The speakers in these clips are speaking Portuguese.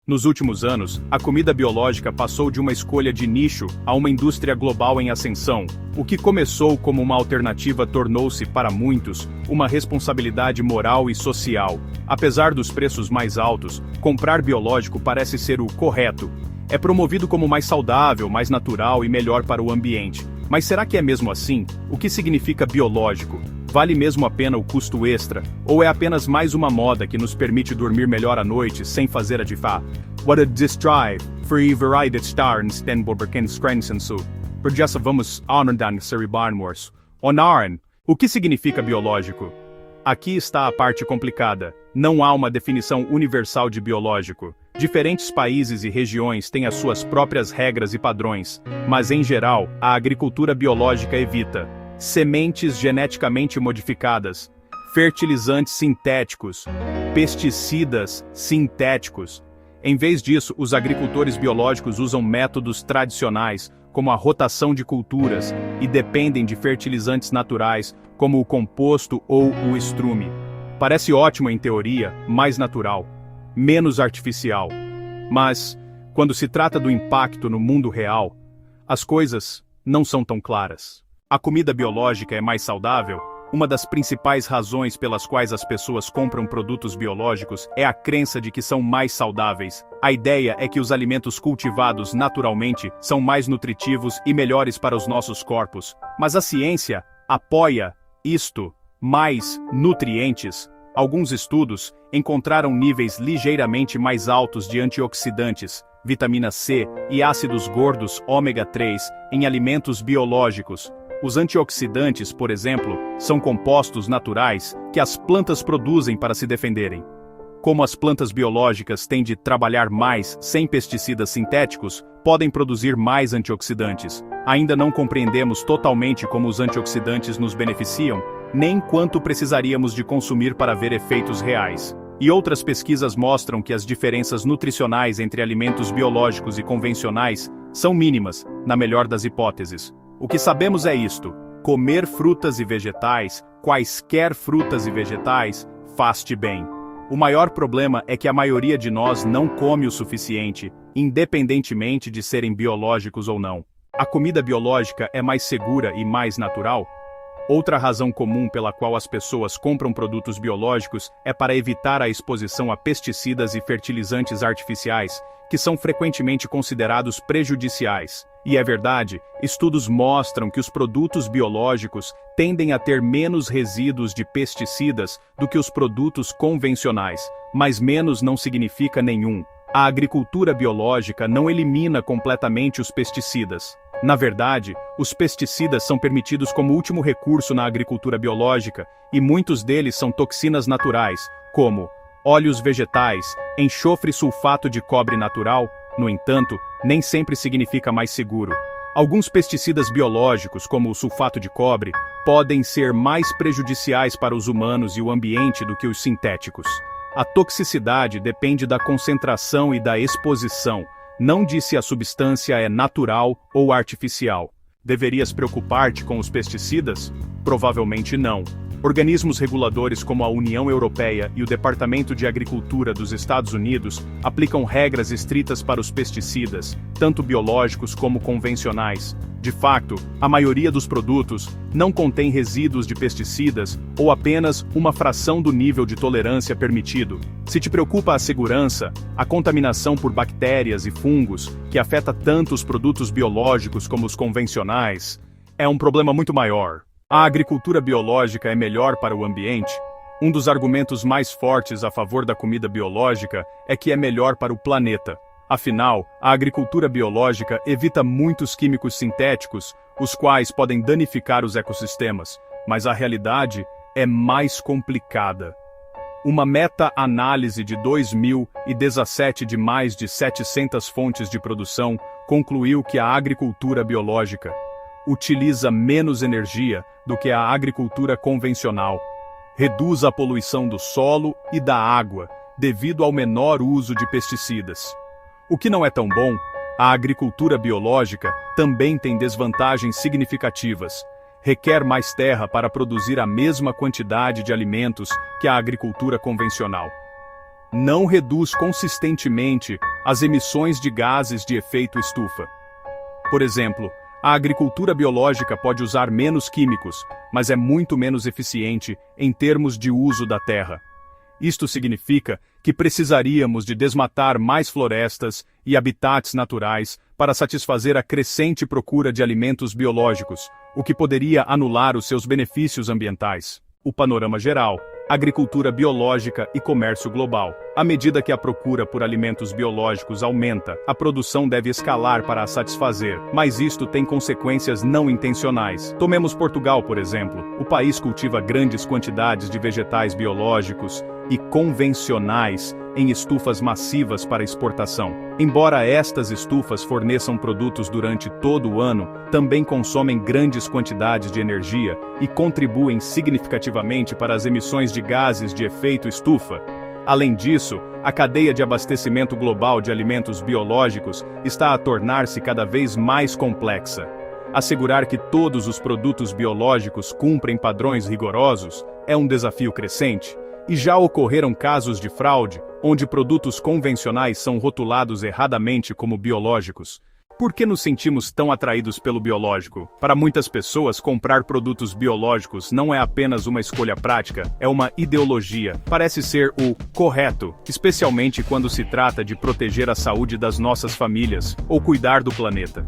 Nos últimos anos, a comida biológica passou de uma escolha de nicho a uma indústria global em ascensão. O que começou como uma alternativa tornou-se, para muitos, uma responsabilidade moral e social. Apesar dos preços mais altos, comprar biológico parece ser o correto. É promovido como mais saudável, mais natural e melhor para o ambiente. Mas será que é mesmo assim? O que significa biológico? Vale mesmo a pena o custo extra? Ou é apenas mais uma moda que nos permite dormir melhor à noite sem fazer a difá? What a distrive, free variety stars den Borberkenskrensensu. Por já vamos anandan seribarnmors. Onaren. O que significa biológico? Aqui está a parte complicada. Não há uma definição universal de biológico. Diferentes países e regiões têm as suas próprias regras e padrões, mas em geral, a agricultura biológica evita sementes geneticamente modificadas, fertilizantes sintéticos, pesticidas sintéticos. Em vez disso, os agricultores biológicos usam métodos tradicionais, como a rotação de culturas, e dependem de fertilizantes naturais, como o composto ou o estrume. Parece ótimo em teoria, mais natural, menos artificial. Mas, quando se trata do impacto no mundo real, as coisas não são tão claras. A comida biológica é mais saudável? Uma das principais razões pelas quais as pessoas compram produtos biológicos é a crença de que são mais saudáveis. A ideia é que os alimentos cultivados naturalmente são mais nutritivos e melhores para os nossos corpos. Mas a ciência apoia isto, mais nutrientes. Alguns estudos encontraram níveis ligeiramente mais altos de antioxidantes, vitamina C e ácidos gordos ômega 3 em alimentos biológicos. Os antioxidantes, por exemplo, são compostos naturais que as plantas produzem para se defenderem. Como as plantas biológicas têm de trabalhar mais sem pesticidas sintéticos, podem produzir mais antioxidantes. Ainda não compreendemos totalmente como os antioxidantes nos beneficiam, nem quanto precisaríamos de consumir para ver efeitos reais. E outras pesquisas mostram que as diferenças nutricionais entre alimentos biológicos e convencionais são mínimas, na melhor das hipóteses. O que sabemos é isto: comer frutas e vegetais, quaisquer frutas e vegetais, faz-te bem. O maior problema é que a maioria de nós não come o suficiente, independentemente de serem biológicos ou não. A comida biológica é mais segura e mais natural? Outra razão comum pela qual as pessoas compram produtos biológicos é para evitar a exposição a pesticidas e fertilizantes artificiais, que são frequentemente considerados prejudiciais. E é verdade, estudos mostram que os produtos biológicos tendem a ter menos resíduos de pesticidas do que os produtos convencionais, mas menos não significa nenhum. A agricultura biológica não elimina completamente os pesticidas. Na verdade, os pesticidas são permitidos como último recurso na agricultura biológica, e muitos deles são toxinas naturais, como óleos vegetais, enxofre e sulfato de cobre natural. No entanto, nem sempre significa mais seguro. Alguns pesticidas biológicos, como o sulfato de cobre, podem ser mais prejudiciais para os humanos e o ambiente do que os sintéticos. A toxicidade depende da concentração e da exposição, não de se a substância é natural ou artificial. Deverias preocupar-te com os pesticidas? Provavelmente não. Organismos reguladores como a União Europeia e o Departamento de Agricultura dos Estados Unidos aplicam regras estritas para os pesticidas, tanto biológicos como convencionais. De fato, a maioria dos produtos não contém resíduos de pesticidas ou apenas uma fração do nível de tolerância permitido. Se te preocupa a segurança, a contaminação por bactérias e fungos, que afeta tanto os produtos biológicos como os convencionais, é um problema muito maior. A agricultura biológica é melhor para o ambiente? Um dos argumentos mais fortes a favor da comida biológica é que é melhor para o planeta. Afinal, a agricultura biológica evita muitos químicos sintéticos, os quais podem danificar os ecossistemas, mas a realidade é mais complicada. Uma meta-análise de 2017 de mais de 700 fontes de produção concluiu que a agricultura biológica utiliza menos energia do que a agricultura convencional, reduz a poluição do solo e da água devido ao menor uso de pesticidas. O que não é tão bom, a agricultura biológica também tem desvantagens significativas. Requer mais terra para produzir a mesma quantidade de alimentos que a agricultura convencional. não reduz consistentemente as emissões de gases de efeito estufa. Por exemplo, a agricultura biológica pode usar menos químicos, mas é muito menos eficiente em termos de uso da terra. Isto significa que precisaríamos de desmatar mais florestas e habitats naturais para satisfazer a crescente procura de alimentos biológicos, o que poderia anular os seus benefícios ambientais. O panorama geral: agricultura biológica e comércio global. À medida que a procura por alimentos biológicos aumenta, a produção deve escalar para a satisfazer, mas isto tem consequências não intencionais. Tomemos Portugal, por exemplo. O país cultiva grandes quantidades de vegetais biológicos e convencionais em estufas massivas para exportação. Embora estas estufas forneçam produtos durante todo o ano, também consomem grandes quantidades de energia e contribuem significativamente para as emissões de gases de efeito estufa. Além disso, a cadeia de abastecimento global de alimentos biológicos está a tornar-se cada vez mais complexa. Assegurar que todos os produtos biológicos cumprem padrões rigorosos é um desafio crescente. E já ocorreram casos de fraude, onde produtos convencionais são rotulados erradamente como biológicos. Por que nos sentimos tão atraídos pelo biológico? Para muitas pessoas, comprar produtos biológicos não é apenas uma escolha prática, é uma ideologia. Parece ser o correto, especialmente quando se trata de proteger a saúde das nossas famílias ou cuidar do planeta.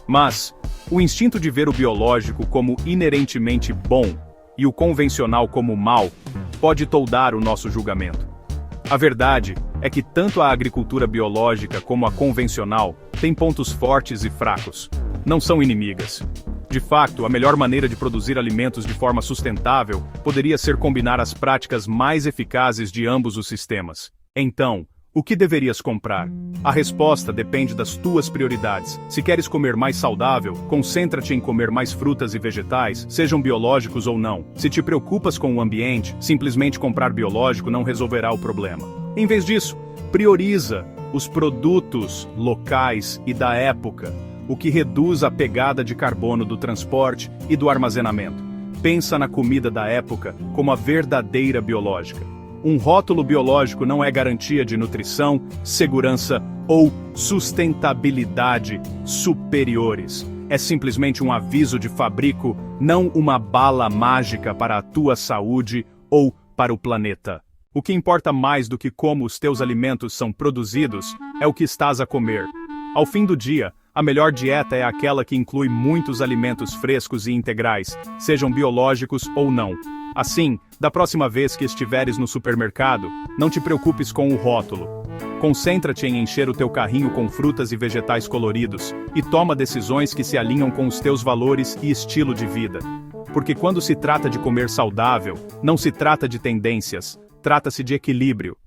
Mas, o instinto de ver o biológico como inerentemente bom e o convencional como mal pode toldar o nosso julgamento. A verdade é que tanto a agricultura biológica como a convencional têm pontos fortes e fracos. Não são inimigas. De fato, a melhor maneira de produzir alimentos de forma sustentável poderia ser combinar as práticas mais eficazes de ambos os sistemas. Então, o que deverias comprar? A resposta depende das tuas prioridades. Se queres comer mais saudável, concentra-te em comer mais frutas e vegetais, sejam biológicos ou não. Se te preocupas com o ambiente, simplesmente comprar biológico não resolverá o problema. Em vez disso, prioriza os produtos locais e da época, o que reduz a pegada de carbono do transporte e do armazenamento. Pensa na comida da época como a verdadeira biológica. Um rótulo biológico não é garantia de nutrição, segurança ou sustentabilidade superiores. É simplesmente um aviso de fabrico, não uma bala mágica para a tua saúde ou para o planeta. O que importa mais do que como os teus alimentos são produzidos é o que estás a comer. Ao fim do dia, a melhor dieta é aquela que inclui muitos alimentos frescos e integrais, sejam biológicos ou não. Assim, da próxima vez que estiveres no supermercado, não te preocupes com o rótulo. Concentra-te em encher o teu carrinho com frutas e vegetais coloridos, e toma decisões que se alinham com os teus valores e estilo de vida. Porque quando se trata de comer saudável, não se trata de tendências, trata-se de equilíbrio.